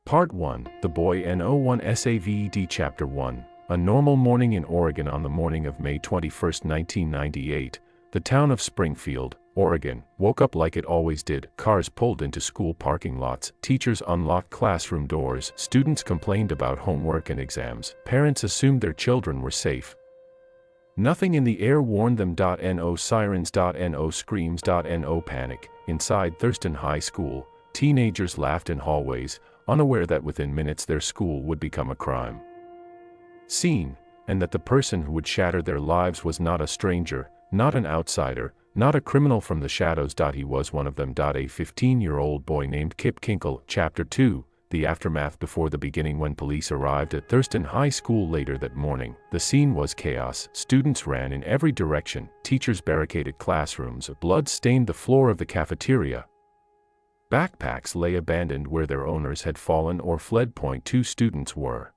Part 1, The Boy and 01 SAVED Chapter 1. A normal morning in Oregon. On the morning of May 21, 1998, the town of Springfield, Oregon, woke up like it always did. Cars pulled into school parking lots, teachers unlocked classroom doors, students complained about homework and exams, parents assumed their children were safe. Nothing in the air warned them. No sirens, no screams, no panic. Inside Thurston High School, teenagers laughed in hallways, unaware that within minutes their school would become a crime scene, and that the person who would shatter their lives was not a stranger, not an outsider, not a criminal from the shadows. He was one of them. A 15-year-old boy named Kip Kinkle. Chapter 2, The Aftermath. Before the beginning. When police arrived at Thurston High School later that morning, the scene was chaos. Students ran in every direction, teachers barricaded classrooms, blood stained the floor of the cafeteria. Backpacks lay abandoned where their owners had fallen or fled. 2 students were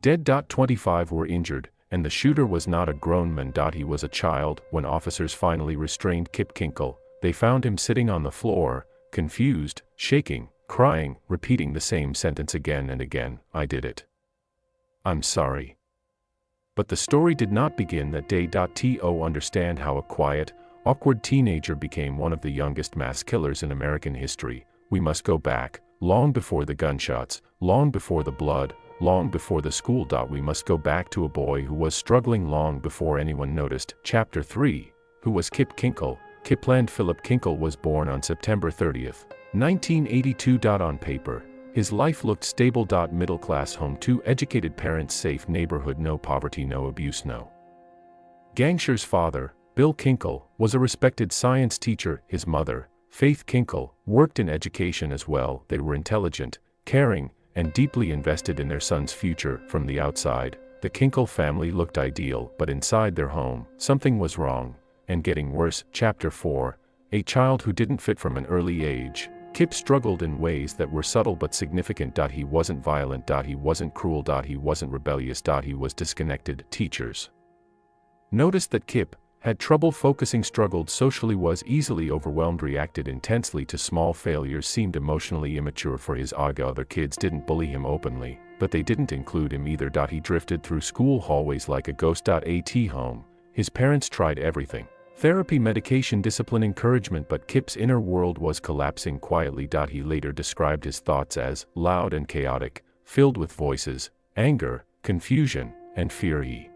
dead. 25 were injured, and the shooter was not a grown man. He was a child. When officers finally restrained Kip Kinkle, they found him sitting on the floor, confused, shaking, crying, repeating the same sentence again and again. "I did it. I'm sorry." But the story did not begin that day. To understand how a quiet, awkward teenager became one of the youngest mass killers in American history, we must go back, long before the gunshots, long before the blood, long before the school. We must go back to a boy who was struggling long before anyone noticed. Chapter 3, Who was Kip Kinkle? Kipland Philip Kinkle was born on September 30, 1982. On paper, his life looked stable. Middle-class home, 2 educated parents, safe neighborhood, no poverty, no abuse, no gangsters. Father, Bill Kinkle, was a respected science teacher. His mother, Faith Kinkle, worked in education as well. They were intelligent, caring, and deeply invested in their son's future. From the outside, the Kinkle family looked ideal, but inside their home, something was wrong, and getting worse. Chapter 4, A child who didn't fit. From an early age, Kip struggled in ways that were subtle but significant. He wasn't violent. He wasn't cruel. He wasn't rebellious. He was disconnected. Teachers noticed that Kip had trouble focusing, struggled socially, was easily overwhelmed, reacted intensely to small failures, seemed emotionally immature for his age. Other kids didn't bully him openly, but they didn't include him either. He drifted through school hallways like a ghost. At home, his parents tried everything: therapy, medication, discipline, encouragement, but Kip's inner world was collapsing quietly. He later described his thoughts as loud and chaotic, filled with voices, anger, confusion, and fear he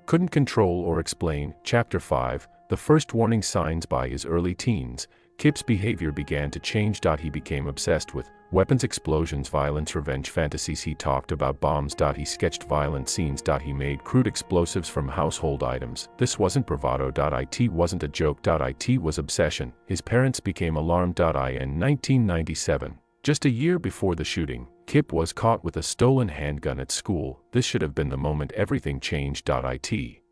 couldn't control or explain. Chapter 5, The First Warning Signs. By his early teens, Kip's behavior began to change. He became obsessed with weapons, explosions, violence, revenge fantasies. He talked about bombs. He sketched violent scenes. He made crude explosives from household items. This wasn't bravado. It wasn't a joke. It was obsession. His parents became alarmed. In 1997, just a year before the shooting, Kip was caught with a stolen handgun at school. This should have been the moment everything changed. It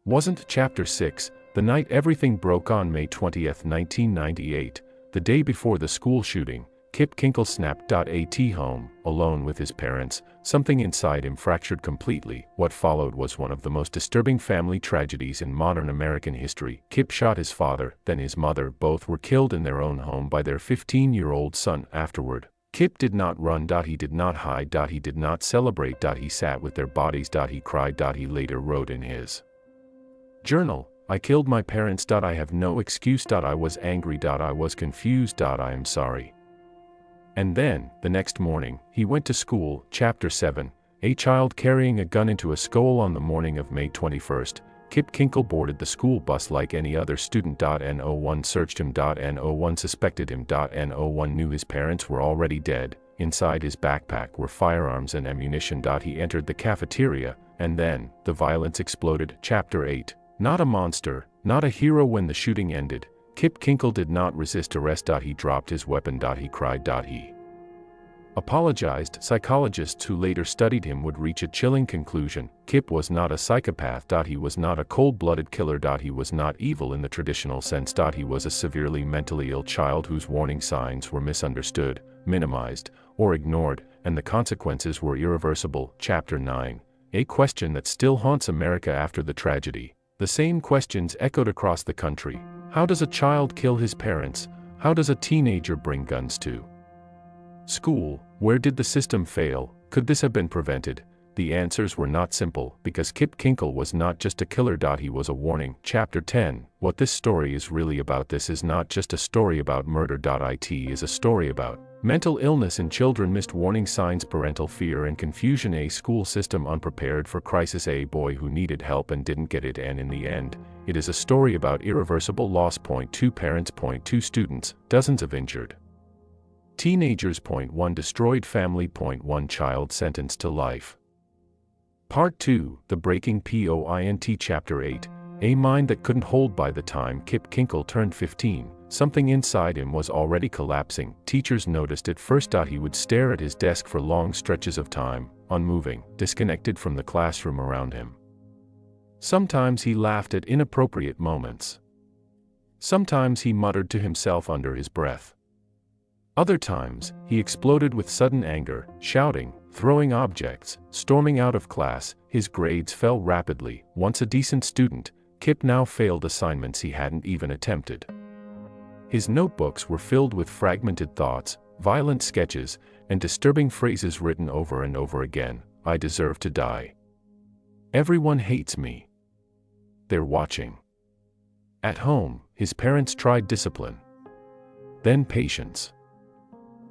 wasn't. Chapter 6, The Night Everything Broke. On May 20, 1998, the day before the school shooting, Kip Kinkle snapped. At home, alone with his parents, something inside him fractured completely. What followed was one of the most disturbing family tragedies in modern American history. Kip shot his father, then his mother. Both were killed in their own home by their 15-year-old son. Afterward, Kip did not run. He did not hide. He did not celebrate. He sat with their bodies. He cried. He later wrote in his journal, "I killed my parents. I have no excuse. I was angry. I was confused. I am sorry." And then, the next morning, he went to school. Chapter 7, A child carrying a gun into a school. On the morning of May 21, Kip Kinkle boarded the school bus like any other student. No one searched him. No one suspected him. No one knew his parents were already dead. Inside his backpack were firearms and ammunition. He entered the cafeteria, and then, the violence exploded. Chapter 8, Not a monster, not a hero. When the shooting ended, Kip Kinkle did not resist arrest. He dropped his weapon. He cried. He apologized. Psychologists who later studied him would reach a chilling conclusion: Kip was not a psychopath. He was not a cold-blooded killer. He was not evil in the traditional sense. He was a severely mentally ill child whose warning signs were misunderstood, minimized, or ignored, and the consequences were irreversible. Chapter 9, A question that still haunts America after the tragedy. The same questions echoed across the country. How does a child kill his parents? How does a teenager bring guns to School, where did the system fail? Could this have been prevented? The answers were not simple, because Kip Kinkle was not just a killer. He was a warning. Chapter 10. What this story is really about. This is not just a story about murder. It is a story about mental illness in children, missed warning signs, parental fear and confusion, a school system unprepared for crisis, a boy who needed help and didn't get it, and in the end, it is a story about irreversible loss. 2 parents. 2 students, dozens of injured teenagers. 1 destroyed family. 1 child sentenced to life. Part 2, The Breaking Point. Chapter 8, A mind that couldn't hold. By the time Kip Kinkle turned 15, something inside him was already collapsing. Teachers noticed at first. He would stare at his desk for long stretches of time, unmoving, disconnected from the classroom around him. Sometimes he laughed at inappropriate moments. Sometimes he muttered to himself under his breath. Other times, he exploded with sudden anger, shouting, throwing objects, storming out of class. His grades fell rapidly. Once a decent student, Kip now failed assignments he hadn't even attempted. His notebooks were filled with fragmented thoughts, violent sketches, and disturbing phrases written over and over again. I deserve to die. Everyone hates me. They're watching. At home, his parents tried discipline. Then patience.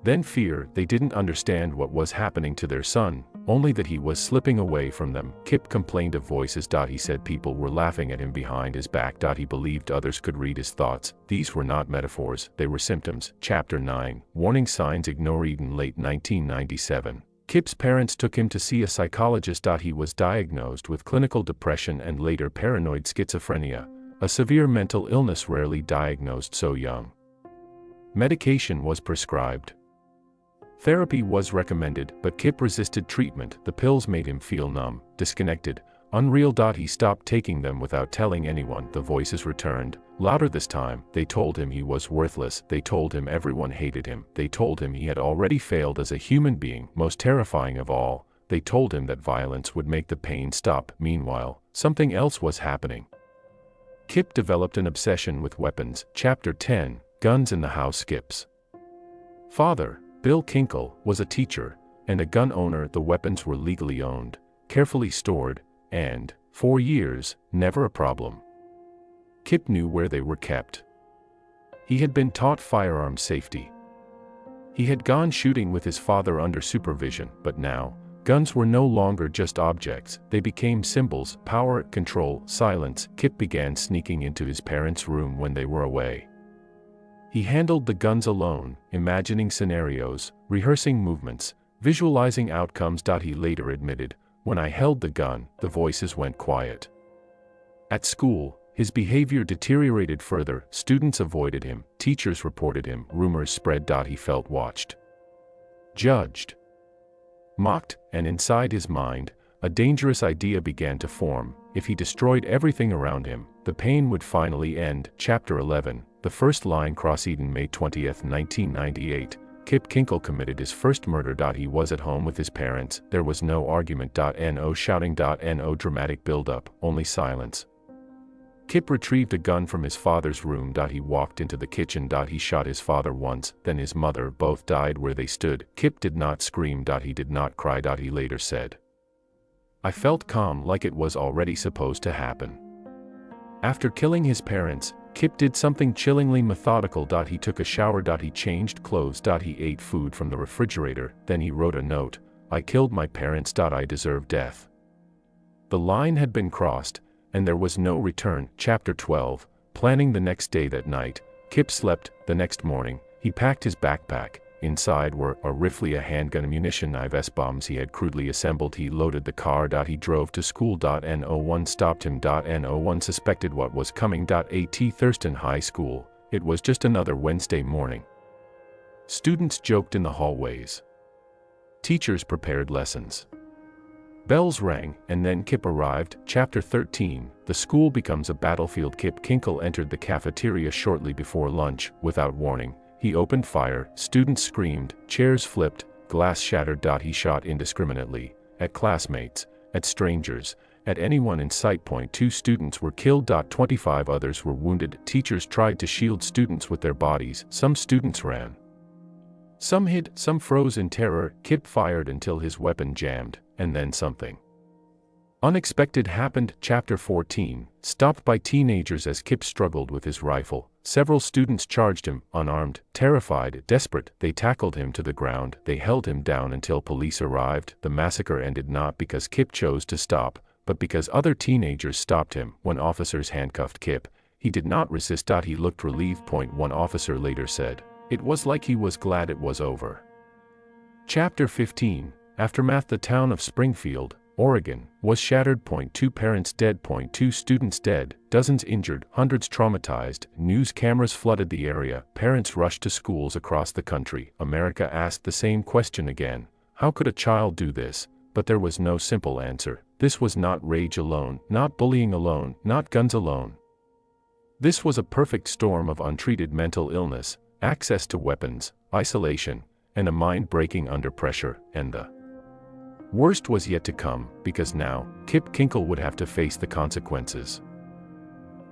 Then fear. They didn't understand what was happening to their son, only that he was slipping away from them. Kip complained of voices. He said people were laughing at him behind his back. He believed others could read his thoughts. These were not metaphors, they were symptoms. Chapter 9, Warning Signs Ignored. In late 1997, Kip's parents took him to see a psychologist. He was diagnosed with clinical depression and later paranoid schizophrenia, a severe mental illness rarely diagnosed so young. Medication was prescribed. Therapy was recommended, but Kip resisted treatment. The pills made him feel numb, disconnected, unreal. He stopped taking them without telling anyone. The voices returned, louder this time. They told him he was worthless. They told him everyone hated him. They told him he had already failed as a human being. Most terrifying of all, they told him that violence would make the pain stop. Meanwhile, something else was happening. Kip developed an obsession with weapons. Chapter 10, Guns in the House. Kip's father, Bill Kinkle, was a teacher and a gun owner. The weapons were legally owned, carefully stored, and, for years, never a problem. Kip knew where they were kept. He had been taught firearm safety. He had gone shooting with his father under supervision, but now, guns were no longer just objects. They became symbols: power, control, silence. Kip began sneaking into his parents' room when they were away. He handled the guns alone, imagining scenarios, rehearsing movements, visualizing outcomes. He later admitted, when I held the gun, the voices went quiet. At school, his behavior deteriorated further. Students avoided him, teachers reported him, rumors spread. He felt watched, judged, mocked, and inside his mind, a dangerous idea began to form. If he destroyed everything around him, the pain would finally end. Chapter 11, The First Line. Cross. Eden, May 20, 1998. Kip Kinkle committed his first murder. He was at home with his parents. There was no argument. No shouting. No dramatic build-up, only silence. Kip retrieved a gun from his father's room. He walked into the kitchen. He shot his father once, then his mother. Both died where they stood. Kip did not scream. He did not cry. He later said, I felt calm, like it was already supposed to happen. After killing his parents, Kip did something chillingly methodical. He took a shower. He changed clothes. He ate food from the refrigerator. Then he wrote a note. I killed my parents. I deserve death. The line had been crossed, and there was no return. Chapter 12, Planning. The next day. That night, Kip slept. The next morning, he packed his backpack. Inside were a rifle, a handgun, ammunition, knives, bombs he had crudely assembled. He loaded the car. He drove to school. No one stopped him. No one suspected what was coming. At Thurston High School, it was just another Wednesday morning. Students joked in the hallways. Teachers prepared lessons. Bells rang, and then Kip arrived. Chapter 13, The School Becomes a Battlefield. Kip Kinkle entered the cafeteria shortly before lunch. Without warning, he opened fire. Students screamed, chairs flipped, glass shattered. He shot indiscriminately, at classmates, at strangers, at anyone in sight. 2 students were killed. 25 others were wounded. Teachers tried to shield students with their bodies. Some students ran. Some hid, some froze in terror. Kip fired until his weapon jammed, and then something unexpected happened. Chapter 14, stopped by teenagers as Kip struggled with his rifle. Several students charged him, unarmed, terrified, desperate. They tackled him to the ground. They held him down until police arrived. The massacre ended not because Kip chose to stop, but because other teenagers stopped him. When officers handcuffed Kip, he did not resist. He looked relieved. One officer later said, "It was like he was glad it was over." Chapter 15, aftermath. The town of Springfield, Oregon, was shattered. 2 parents dead. 2 students dead, dozens injured, hundreds traumatized. News cameras flooded the area. Parents rushed to schools across the country. America asked the same question again. How could a child do this? But there was no simple answer. This was not rage alone, not bullying alone, not guns alone. This was a perfect storm of untreated mental illness, access to weapons, isolation, and a mind breaking under pressure. And the worst was yet to come, because now, Kip Kinkle would have to face the consequences.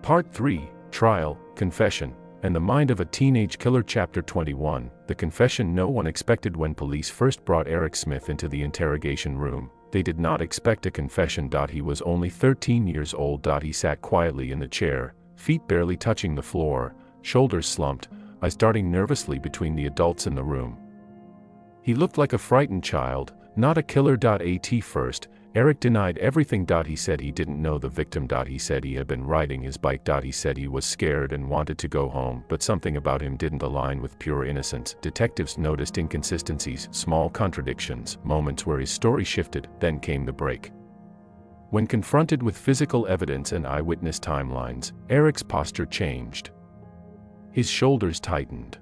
Part 3, Trial, Confession, and the Mind of a Teenage Killer. Chapter 21, the confession no one expected. When police first brought Eric Smith into the interrogation room, they did not expect a confession. He was only 13 years old. He sat quietly in the chair, feet barely touching the floor, shoulders slumped, eyes darting nervously between the adults in the room. He looked like a frightened child, not a killer. At first, Eric denied everything. He said he didn't know the victim. He said he had been riding his bike. He said he was scared and wanted to go home, but something about him didn't align with pure innocence. Detectives noticed inconsistencies, small contradictions, moments where his story shifted. Then came the break. When confronted with physical evidence and eyewitness timelines, Eric's posture changed. His shoulders tightened.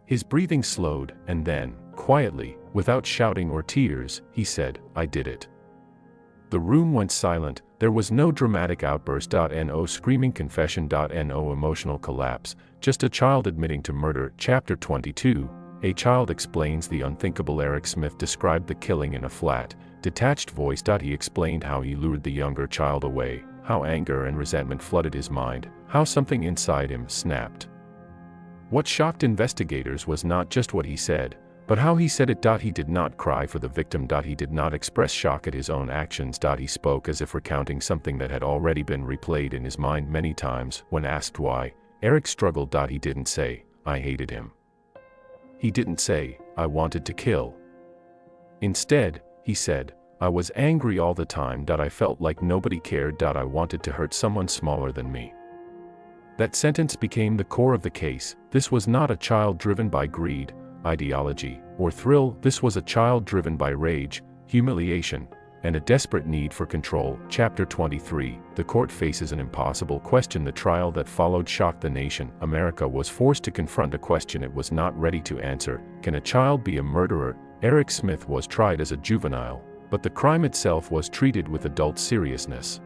His breathing slowed, and then, quietly, without shouting or tears, he said, "I did it." The room went silent. There was no dramatic outburst. No screaming confession. No emotional collapse, just a child admitting to murder. Chapter 22, a child explains the unthinkable. Eric Smith described the killing in a flat, detached voice. He explained how he lured the younger child away, how anger and resentment flooded his mind, how something inside him snapped. What shocked investigators was not just what he said, but how he said it. He did not cry for the victim. He did not express shock at his own actions. He spoke as if recounting something that had already been replayed in his mind many times. When asked why, Eric struggled. He didn't say, "I hated him." He didn't say, "I wanted to kill." Instead, he said, "I was angry all the time. I felt like nobody cared. I wanted to hurt someone smaller than me." That sentence became the core of the case. This was not a child driven by greed, ideology, or thrill. This was a child driven by rage, humiliation, and a desperate need for control. Chapter 23, the court faces an impossible question. The trial that followed shocked the nation. America was forced to confront a question it was not ready to answer. Can a child be a murderer? Eric Smith was tried as a juvenile, but the crime itself was treated with adult seriousness.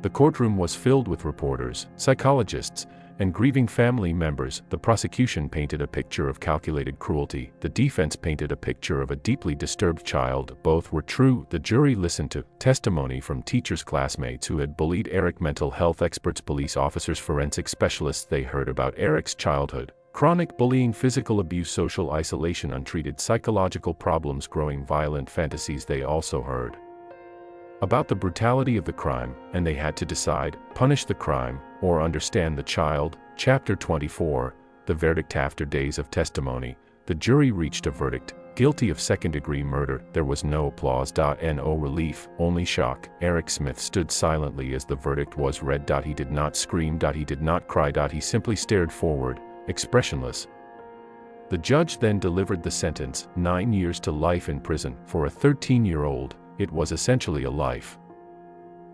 The courtroom was filled with reporters, psychologists, and grieving family members. The prosecution painted a picture of calculated cruelty. The defense painted a picture of a deeply disturbed child. Both were true. The jury listened to testimony from teachers, classmates who had bullied Eric, mental health experts, police officers, forensic specialists. They heard about Eric's childhood, chronic bullying, physical abuse, social isolation, untreated psychological problems, growing violent fantasies. They also heard about the brutality of the crime, and they had to decide, punish the crime, or understand the child. Chapter 24, the verdict. After days of testimony, the jury reached a verdict, guilty of second-degree murder. There was no applause. No relief, only shock. Eric Smith stood silently as the verdict was read. He did not scream. He did not cry. He simply stared forward, expressionless. The judge then delivered the sentence, 9 years to life in prison. For a 13-year-old, it was essentially a life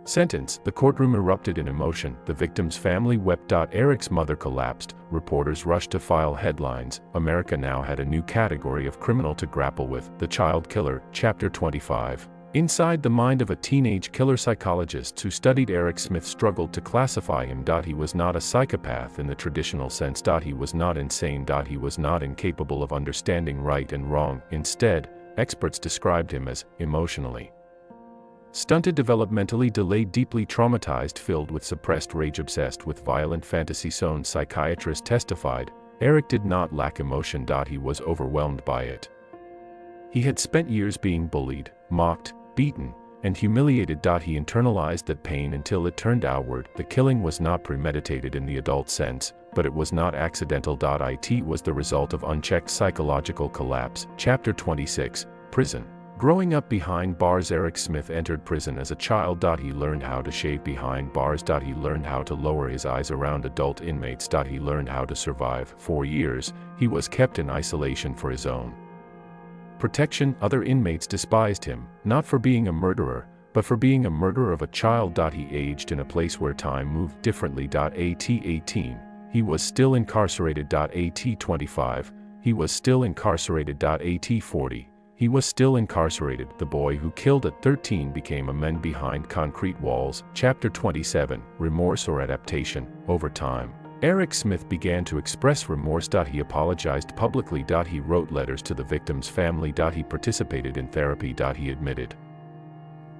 sentence. The courtroom erupted in emotion. The victim's family wept. Eric's mother collapsed. Reporters rushed to file headlines. America now had a new category of criminal to grapple with, the child killer. Chapter 25. Inside the mind of a teenage killer. Psychologists who studied Eric Smith struggled to classify him. He was not a psychopath in the traditional sense. He was not insane. He was not incapable of understanding right and wrong. Instead, experts described him as emotionally stunted, developmentally delayed, deeply traumatized, filled with suppressed rage, obsessed with violent fantasy. Psychiatrists testified, Eric did not lack emotion. He was overwhelmed by it. He had spent years being bullied, mocked, beaten, and humiliated. He internalized that pain until it turned outward. The killing was not premeditated in the adult sense, but it was not accidental. It was the result of unchecked psychological collapse. Chapter 26, Prison. Growing up behind bars, Eric Smith entered prison as a child. He learned how to shave behind bars. He learned how to lower his eyes around adult inmates. He learned how to survive. For years, he was kept in isolation for his own protection. Other inmates despised him, not for being a murderer, but for being a murderer of a child. He aged in a place where time moved differently. At 18, he was still incarcerated. At 25, he was still incarcerated. At 40, he was still incarcerated. The boy who killed at 13 became a man behind concrete walls. Chapter 27, Remorse or Adaptation. Over time, Eric Smith began to express remorse. He apologized publicly. He wrote letters to the victim's family. He participated in therapy. He admitted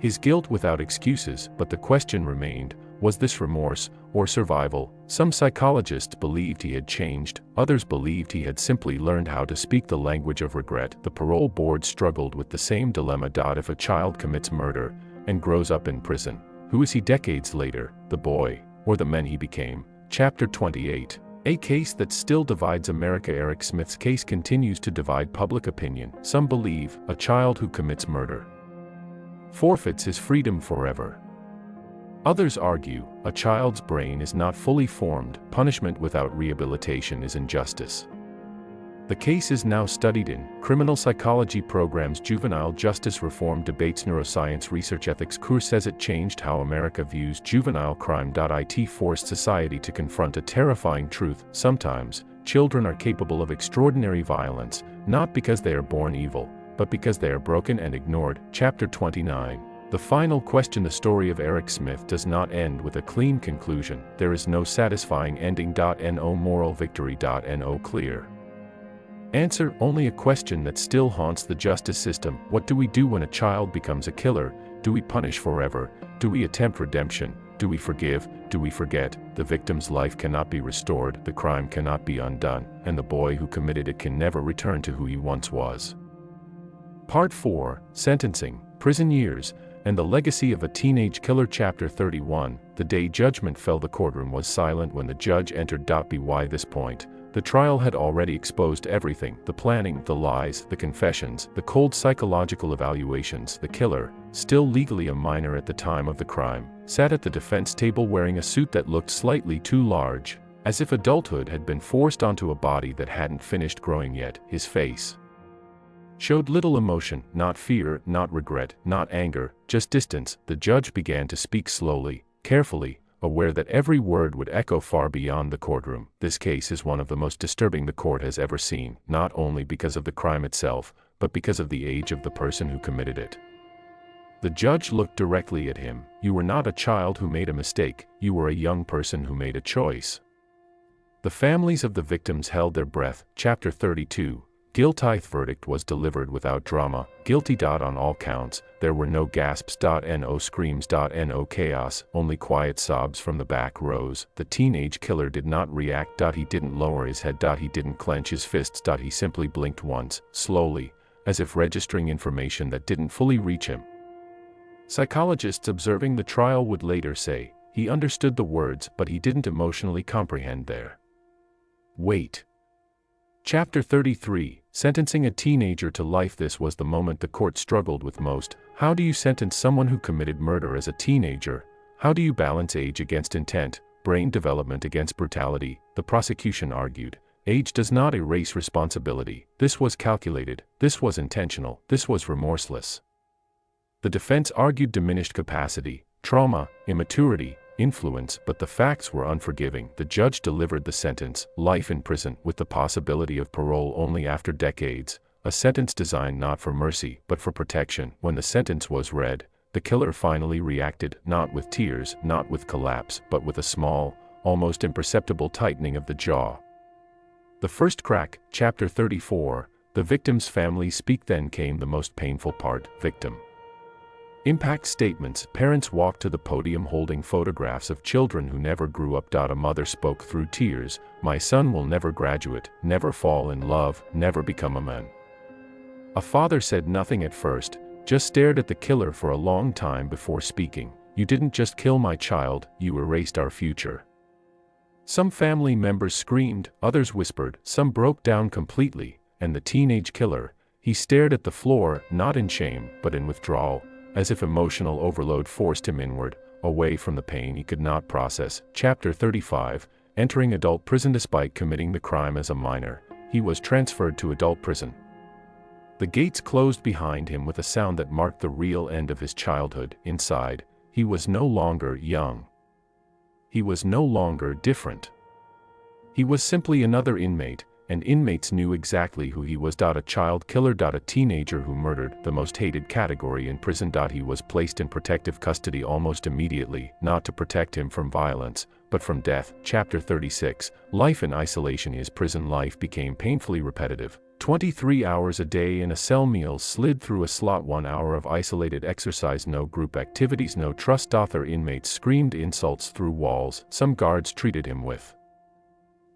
his guilt without excuses, but the question remained, was this remorse or survival? Some psychologists believed he had changed, others believed he had simply learned how to speak the language of regret. The parole board struggled with the same dilemma. If a child commits murder and grows up in prison, who is he decades later, the boy or the man he became? Chapter 28. A case that still divides America. Eric Smith's case continues to divide public opinion. Some believe a child who commits murder forfeits his freedom forever. Others argue a child's brain is not fully formed. Punishment without rehabilitation is injustice. The case is now studied in criminal psychology programs, juvenile justice reform debates, neuroscience research, ethics course. Says it changed how America views juvenile crime. It forced society to confront a terrifying truth. Sometimes, children are capable of extraordinary violence, not because they are born evil, but because they are broken and ignored. Chapter 29. The final question. The story of Eric Smith does not end with a clean conclusion. There is no satisfying ending. No moral victory. No clear answer, only a question that still haunts the justice system. What do we do when a child becomes a killer? Do we punish forever? Do we attempt redemption? Do we forgive? Do we forget? The victim's life cannot be restored, the crime cannot be undone, and the boy who committed it can never return to who he once was. Part 4, Sentencing, Prison Years, and the Legacy of a Teenage Killer. Chapter 31. The day judgment fell, the courtroom was silent when the judge entered. By this point, the trial had already exposed everything: the planning, the lies, the confessions, the cold psychological evaluations. The killer, still legally a minor at the time of the crime, sat at the defense table wearing a suit that looked slightly too large, as if adulthood had been forced onto a body that hadn't finished growing yet. His face showed little emotion, not fear, not regret, not anger, just distance. The judge began to speak slowly, carefully, aware that every word would echo far beyond the courtroom. This case is one of the most disturbing the court has ever seen, not only because of the crime itself, but because of the age of the person who committed it. The judge looked directly at him. You were not a child who made a mistake, you were a young person who made a choice. The families of the victims held their breath. Chapter 32. Guilty. Verdict was delivered without drama. Guilty. On all counts, there were no gasps. No screams. No chaos, only quiet sobs from the back rows. The teenage killer did not react. He didn't lower his head. He didn't clench his fists. He simply blinked once, slowly, as if registering information that didn't fully reach him. Psychologists observing the trial would later say, he understood the words, but he didn't emotionally comprehend their weight. Chapter 33. Sentencing a teenager to life. This was the moment the court struggled with most. How do you sentence someone who committed murder as a teenager? How do you balance age against intent, brain development against brutality? The prosecution argued, age does not erase responsibility. This was calculated, this was intentional, this was remorseless. The defense argued diminished capacity, trauma, immaturity, influence, but the facts were unforgiving. The judge delivered the sentence, life in prison, with the possibility of parole only after decades, a sentence designed not for mercy, but for protection. When the sentence was read, the killer finally reacted, not with tears, not with collapse, but with a small, almost imperceptible tightening of the jaw. The first crack. Chapter 34. The victim's family speak. Then came the most painful part. Victim Impact statements. Parents walked to the podium holding photographs of children who never grew up. A mother spoke through tears, "My son will never graduate, never fall in love, never become a man." A father said nothing at first, just stared at the killer for a long time before speaking. "You didn't just kill my child, you erased our future." Some family members screamed, others whispered, some broke down completely, and the teenage killer, he stared at the floor, not in shame, but in withdrawal, as if emotional overload forced him inward, away from the pain he could not process. Chapter 35, entering adult prison. Despite committing the crime as a minor, he was transferred to adult prison. The gates closed behind him with a sound that marked the real end of his childhood. Inside, he was no longer young. He was no longer different. He was simply another inmate, and inmates knew exactly who he was. A child killer. A teenager who murdered, the most hated category in prison. He was placed in protective custody almost immediately, not to protect him from violence, but from death. Chapter 36, life in isolation. His prison life became painfully repetitive. 23 hours a day in a cell, meals slid through a slot, 1 hour of isolated exercise, no group activities, no trust. Other inmates screamed insults through walls. Some guards treated him with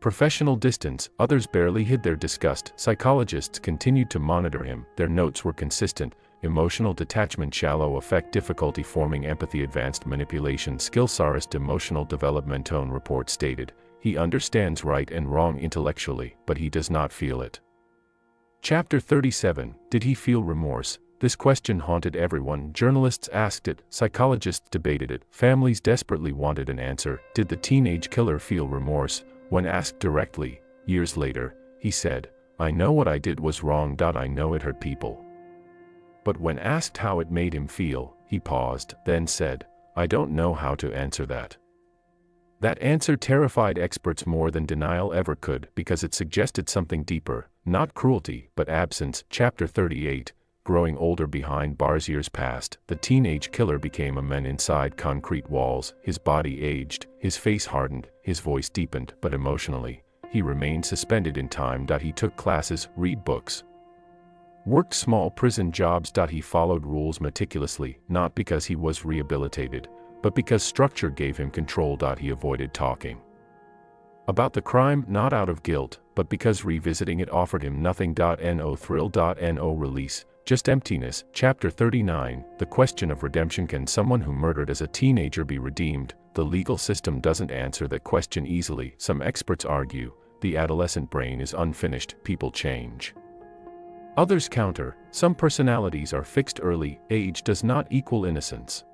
professional distance, others barely hid their disgust. Psychologists continued to monitor him. Their notes were consistent: emotional detachment, shallow affect, difficulty forming empathy, advanced manipulation skill, sorest emotional development. Tone report stated, "He understands right and wrong intellectually, but he does not feel it." Chapter 37, did he feel remorse? This question haunted everyone. Journalists asked it, psychologists debated it, families desperately wanted an answer. Did the teenage killer feel remorse? When asked directly, years later, he said, "I know what I did was wrong. I know it hurt people." But when asked how it made him feel, he paused, then said, "I don't know how to answer that." That answer terrified experts more than denial ever could, because it suggested something deeper, not cruelty, but absence. Chapter 38, growing older behind bars. Years passed. The teenage killer became a man inside concrete walls. His body aged, his face hardened, his voice deepened, but emotionally, he remained suspended in time. He took classes, read books, worked small prison jobs. He followed rules meticulously, not because he was rehabilitated, but because structure gave him control. He avoided talking about the crime, not out of guilt, but because revisiting it offered him nothing. No thrill. No release, just emptiness. Chapter 39, the question of redemption. Can someone who murdered as a teenager be redeemed? The legal system doesn't answer that question easily. Some experts argue, the adolescent brain is unfinished, people change. Others counter, some personalities are fixed early, age does not equal innocence.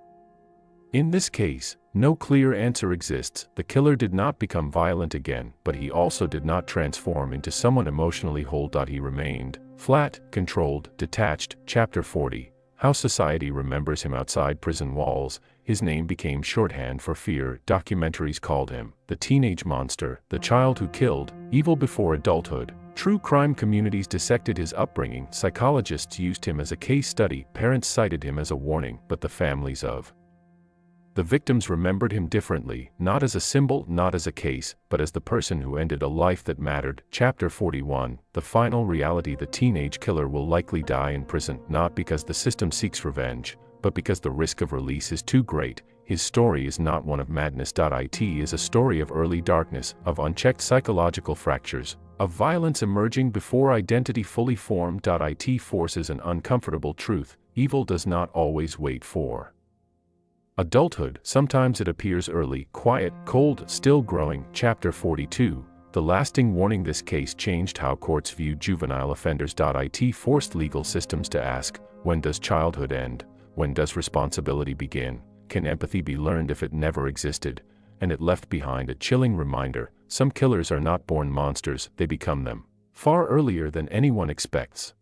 In this case, no clear answer exists. The killer did not become violent again, but he also did not transform into someone emotionally whole. He remained flat, controlled, detached. Chapter 40, how society remembers him outside prison walls. His name became shorthand for fear. Documentaries called him the teenage monster, the child who killed, evil before adulthood. True crime communities dissected his upbringing. Psychologists used him as a case study. Parents cited him as a warning, but the families of the victims remembered him differently, not as a symbol, not as a case, but as the person who ended a life that mattered. Chapter 41, the final reality. The teenage killer will likely die in prison, not because the system seeks revenge, but because the risk of release is too great. His story is not one of madness. It is a story of early darkness, of unchecked psychological fractures, of violence emerging before identity fully formed. It forces an uncomfortable truth: evil does not always wait for adulthood. Sometimes it appears early, quiet, cold, still growing. Chapter 42, the lasting warning. This case changed how courts viewed juvenile offenders. It forced legal systems to ask, when does childhood end? When does responsibility begin? Can empathy be learned if it never existed? And it left behind a chilling reminder: some killers are not born monsters, they become them, far earlier than anyone expects.